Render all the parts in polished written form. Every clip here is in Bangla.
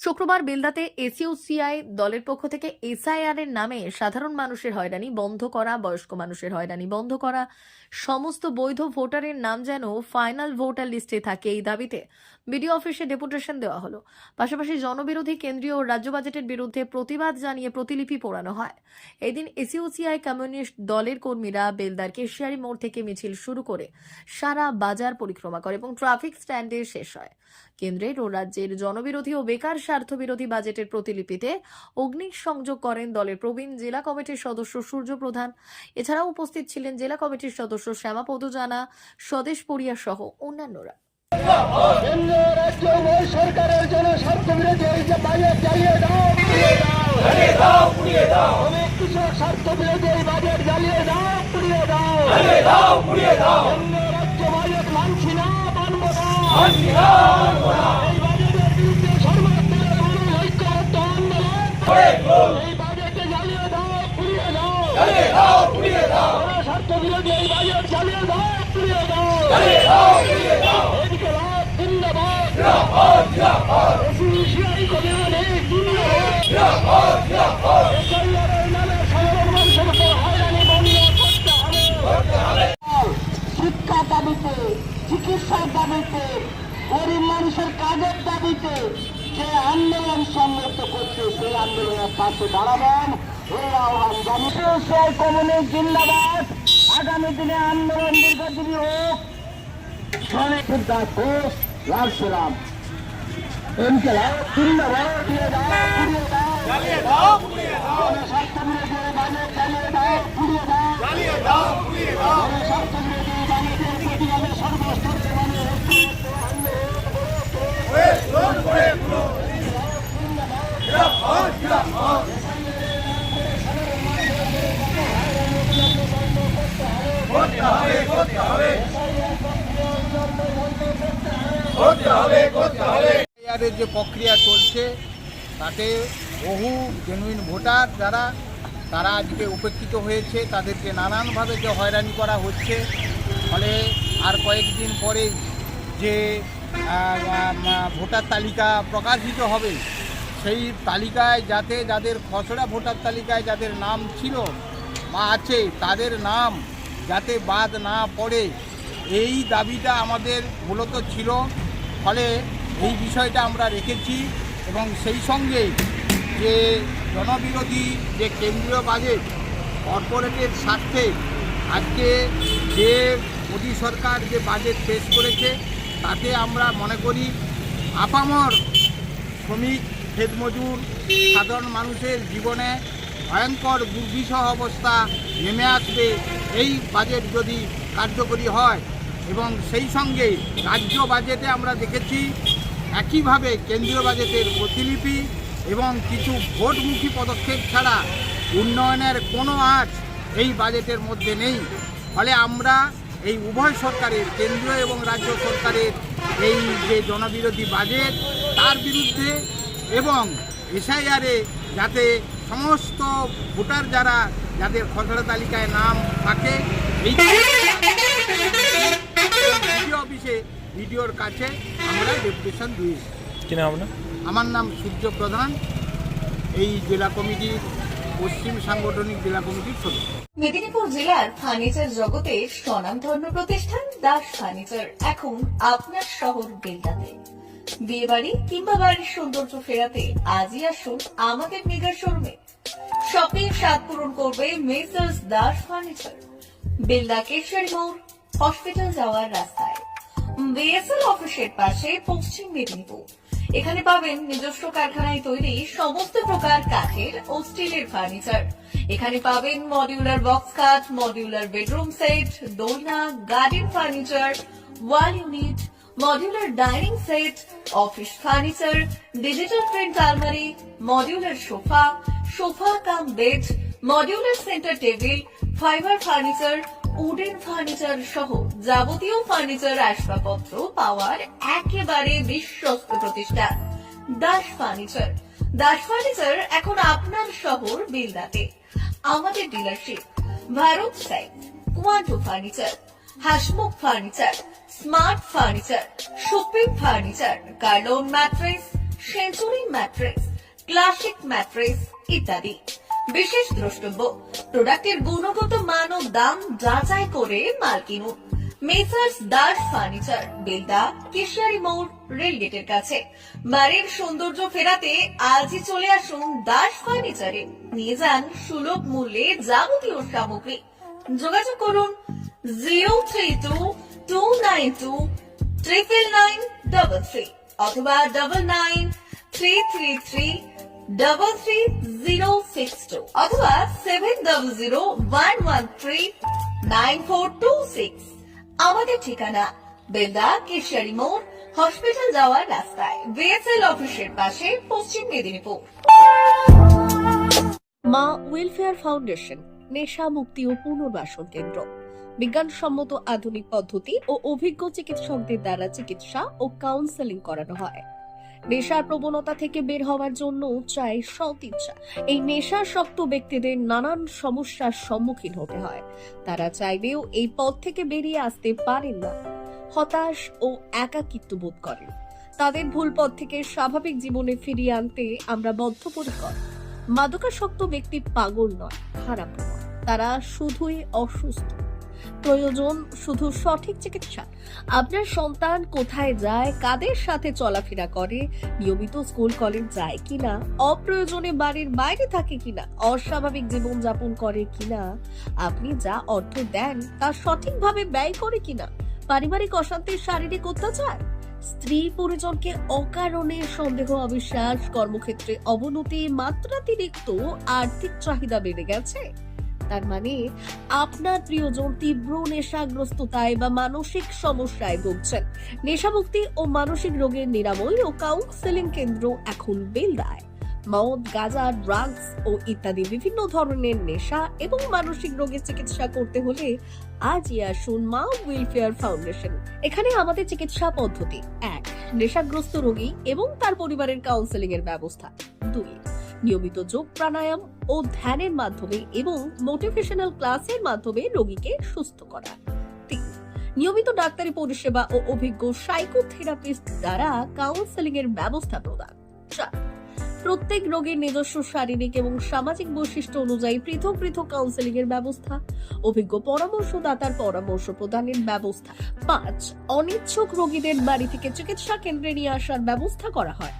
শুক্রবার বেলদাতে এসইউসিআই দলের পক্ষ থেকে এসআইআর এর নামে সাধারণ মানুষের হয়রানি বন্ধ করা, বয়স্ক মানুষের হয়রানি বন্ধ করা, সমস্ত বৈধ ভোটারের নাম যেন ফাইনাল ভোটার লিস্টে থাকে এই দাবিতে বিডিও অফিসে ডেপুটেশন দেওয়া হলো। পাশাপাশি জনবিরোধী কেন্দ্রীয় ও রাজ্য বাজেটের বিরুদ্ধে প্রতিবাদ জানিয়ে প্রতিলিপি পোড়ানো হয়। এদিন এসইউসিআই কমিউনিস্ট দলের কর্মীরা বেলদার কেশিয়ারি মোড় থেকে মিছিল শুরু করে সারা বাজার পরিক্রমা করে এবং ট্রাফিক স্ট্যান্ডে শেষ হয়। কেন্দ্রের ও রাজ্যের জনবিরোধী ও বেকার স্বার্থবিরোধী বাজেটের প্রতিলিপিতে অগ্নিসংযোগ করেন দলের প্রবীণ জেলা কমিটির সদস্য সূর্য প্রধান। এছাড়াও উপস্থিত ছিলেন জেলা কমিটির সদস্য শ্যামাপদ জানা, স্বদেশ পড়িয়া সহ অন্যান্যরা। সরকারের জন্য স্বার্থবিরোধী বাজেট জ্বালিয়ে দাও, কৃষক স্বার্থবিরোধী বাজেট জ্বালিয়ে দাও, পুড়িয়ে দাও, রাজ্য বাজেট মানছি না, মানব না, এই বাজেটের বিরুদ্ধে সর্বস্তরের মানুষ ঐক্যবদ্ধ আন্দোলন, এই বাজেটে জ্বালিয়ে দাও, পুড়িয়ে দাও, স্বার্থবিরোধী এই বাজেট জ্বালিয়ে দাও, পুড়িয়ে দাও, এদিকে রাত জিন্দাবাদ, এসইউসিআই কমিউনিস্ট জিন্দাবাদ, এসআইআরের নামে সাধারণ মানুষের উপর হয়রানি বন্ধ করতে হবে। শিক্ষা দাবিতে, চিকিৎসার দাবিতে, গরিব মানুষের কাজের দাবিতে যে আন্দোলন সংগঠিত করছে সেই আন্দোলনের পাশে দাঁড়াবেন এই আহ্বান জানিয়ে কমিউনিস্ট জিন্দাবাদ। আগামী দিনে আন্দোলন দীর্ঘজীবী হোক। শ্রমিক দাস ঘোষ, লাল শ্রীরাম জিন্দাবাদ, দিয়ে দাও, পুড়িয়ে দাও, স্বার্থবিরোধী বাজেট জ্বালিয়ে দাও, পুড়িয়ে দাও, স্বার্থবিরোধী বাজেটের প্রতিবাদে সর্বস্তরের মানুষ যে প্রক্রিয়া চলছে তাতে বহু জেনুইন ভোটার যারা তারা আজকে উপেক্ষিত হয়েছে, তাদেরকে নানানভাবে যে হয়রানি করা হচ্ছে। ফলে আর কয়েকদিন পরে যে ভোটার তালিকা প্রকাশিত হবে সেই তালিকায় যাতে যাদের খসড়া ভোটার তালিকায় যাদের নাম ছিল বা আছে তাদের নাম যাতে বাদ না পড়ে, এই দাবিটা আমাদের মূলত ছিল। ফলে এই বিষয়টা আমরা রেখেছি এবং সেই সঙ্গে যে জনবিরোধী যে কেন্দ্রীয় বাজেট কর্পোরেটের স্বার্থে আজকে যে মোদী সরকার যে বাজেট পেশ করেছে তাতে আমরা মনে করি আপামর শ্রমিক, খেতমজুর, সাধারণ মানুষের জীবনে ভয়ঙ্কর দুর্বিষহ অবস্থা নেমে আসবে এই বাজেট যদি কার্যকরী হয়। এবং সেই সঙ্গে রাজ্য বাজেটে আমরা দেখেছি একইভাবে কেন্দ্রীয় বাজেটের প্রতিলিপি এবং কিছু ভোটমুখী পদক্ষেপ ছাড়া উন্নয়নের কোনো আঁচ এই বাজেটের মধ্যে নেই। ফলে আমরা এই উভয় সরকারের, কেন্দ্রীয় এবং রাজ্য সরকারের এই যে জনবিরোধী বাজেট তার বিরুদ্ধে এবং এসআইআরে যাতে সমস্ত ভোটার যারা যাদের খসড়া তালিকায় নাম থাকে এই বিডিও অফিসে বিডিওর কাছে আমরা ডেপুটেশন দিয়েছি। আমার নাম সূর্য প্রধান, এই জেলা কমিটির পশ্চিম সাংগঠনিক জেলা কমিটির সদস্য। মেদিনীপুর জেলার ফার্নিচার জগতে স্বনামধন্য প্রতিষ্ঠান দাস ফার্নিচার এখন আপনার শহর বেলদাতে। বিয়ে বাড়ি কিংবা বাড়ির সৌন্দর্য ফেরাতে আজই আসুন আমাদের মেগা শোরুমে। শপিং স্বাদ পূরণ করবে মেসার্স দাস ফার্নিচার, বেলদা কেশিয়ারি মোড়, হসপিটাল যাওয়ার রাস্তায়, বিএসএল অফিসের পাশে, পশ্চিম মেদিনীপুর। এখানে পাবেন নিজস্ব কারখানায় তৈরি সমস্ত প্রকার কাঠের ও স্টিলের ফার্নিচার। এখানে পাবেন মডিউলার বক্স খাট, মডিউলার বেডরুম সেট, দোলনা, garden furniture, wall unit, modular dining set, office furniture, digital print আলমারি, modular sofa, sofa cum bed, modular centre table, fibre furniture, wooden furniture সহ যাবতীয় ফার্নিচার আসবাবপত্র পাওয়ার একেবারে বিশ্বস্ত প্রতিষ্ঠান দাস ফার্নিচার। দাস ফার্নিচার এখন আপনার শহর বেলদাতে। আমাদের dealership Bharat side, Quanto furniture, Hasmukh furniture, smart furniture, shopping furniture, Kurlon mattress, Century mattress, classic mattress ইত্যাদি। বিশেষ দ্রষ্টব্য, প্রোডাক্টের গুণগত মান ও দাম যাচাই করে মাল কিনুন। মেসার্স দাস ফার্নিচার, বেলদা, কেশিয়ারি মোড়, রেলগেটের কাছে। বাড়ির সৌন্দর্য ফেরাতে আজই চলে আসুন দাস ফার্নিচারে। নিয়ে যান সুলভ মূল্যে যাবতীয় সামগ্রী। যোগাযোগ করুন 032-292-99933 অথবা 9933333062 অথবা 7001139426। আমাদের ঠিকানা বেলদা, কেশিয়ারি মোড়, হসপিটাল যাওয়ার রাস্তায়, বিএসএল অফিসের পাশে, পশ্চিম মেদিনীপুর। মা ওয়েলফেয়ার ফাউন্ডেশন নেশা মুক্তি ও পুনর্বাসন কেন্দ্র। বিজ্ঞানসম্মত আধুনিক পদ্ধতি ও অভিজ্ঞ চিকিৎসকদের দ্বারা চিকিৎসা ও কাউন্সেলিং করানো হয়। নেশার প্রবণতা থেকে বের হওয়ার জন্য চাই সৎ ইচ্ছা। এই নেশাসক্ত ব্যক্তিদের নানান সমস্যার সম্মুখীন হতে হয়। তারা চাইলেও এই পথ থেকে বেরিয়ে আসতে পারেন না, হতাশ ও একাকিত্ব বোধ করেন। তাদের ভুল পথ থেকে স্বাভাবিক জীবনে ফিরিয়ে আনতে আমরা বদ্ধপরিকর। মাদকাসক্ত ব্যক্তি পাগল নয়, খারাপ নয়, তারা শুধুই অসুস্থ। প্রয়োজন শুধু সঠিক চিকিৎসা। আপনার সন্তান কোথায় যায়, কাদের সাথে চলাফেরা করে, নিয়মিত স্কুল কলেজ যায় কিনা, অপ্রয়োজনে বাড়ির বাইরে থাকে কিনা, অস্বাভাবিক জীবন যাপন করে কিনা, আপনি যা অর্থ দেন তা সঠিকভাবে ব্যয় করে কিনা, পারিবারিক অশান্তি, শারীরিক অত্যাচার, স্ত্রী পরিজনকে অকারণে সন্দেহ, অবিশ্বাস, কর্মক্ষেত্রে অবনতি, মাত্রাতিরিক্ত আর্থিক চাহিদা বেড়ে গেছে। তার মানে আপনার প্রিয়জন তীব্র নেশাগ্রস্ততায় বা মানসিক সমস্যায় ভুগছেন। নেশামুক্তি ও মানসিক রোগের নিরাময় ও কাউন্সেলিং কেন্দ্র এখন বেলদায়। মদ, গাঁজা, ড্রাগস ও ইত্যাদি বিভিন্ন ধরনের নেশা এবং মানসিক রোগের চিকিৎসা করতে হলে আজই আসুন মা ওয়েলফেয়ার ফাউন্ডেশন। এখানে আমাদের চিকিৎসা পদ্ধতি: 1. নেশাগ্রস্ত রোগী এবং তার পরিবারের কাউন্সেলিং এর ব্যবস্থা। 2. নিয়মিত যোগ, প্রাণায়াম ও ধ্যানের মাধ্যমে এবং মোটিভেশনাল ক্লাসের মাধ্যমে রোগীকে সুস্থ করা। 3. নিয়মিত ডাক্তারি পরিষেবা ও অভিজ্ঞ সাইকোথেরাপিস্ট দ্বারা কাউন্সেলিং এর ব্যবস্থা প্রদান। 4. প্রত্যেক রোগীর নিজস্ব শারীরিক এবং সামাজিক বৈশিষ্ট্য অনুযায়ী পৃথক পৃথক কাউন্সেলিং এর ব্যবস্থা, অভিজ্ঞ পরামর্শদাতার পরামর্শ প্রদানের ব্যবস্থা। 5. অনিচ্ছুক রোগীদের বাড়ি থেকে চিকিৎসা কেন্দ্রে নিয়ে আসার ব্যবস্থা করা হয়।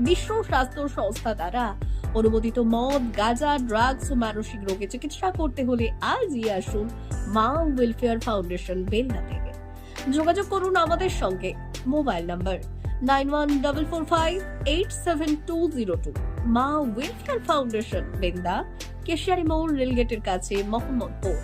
বিশ্ব স্বাস্থ্য সংস্থা দ্বারা অনুমোদিত মদ, গাঁজা, ড্রাগস ও মানসিক রোগে চিকিৎসা করতে হলে আজই আসুন মা ওয়েলফেয়ার ফাউন্ডেশন বেলদা থেকে। যোগাযোগ করুন আমাদের সঙ্গে। Mobile number 9144587202। মা ওয়েলফেয়ার ফাউন্ডেশন বেলদা, কেশিয়ারি মোড়, রেলগেটের কাছে, মোহাম্মদপুর।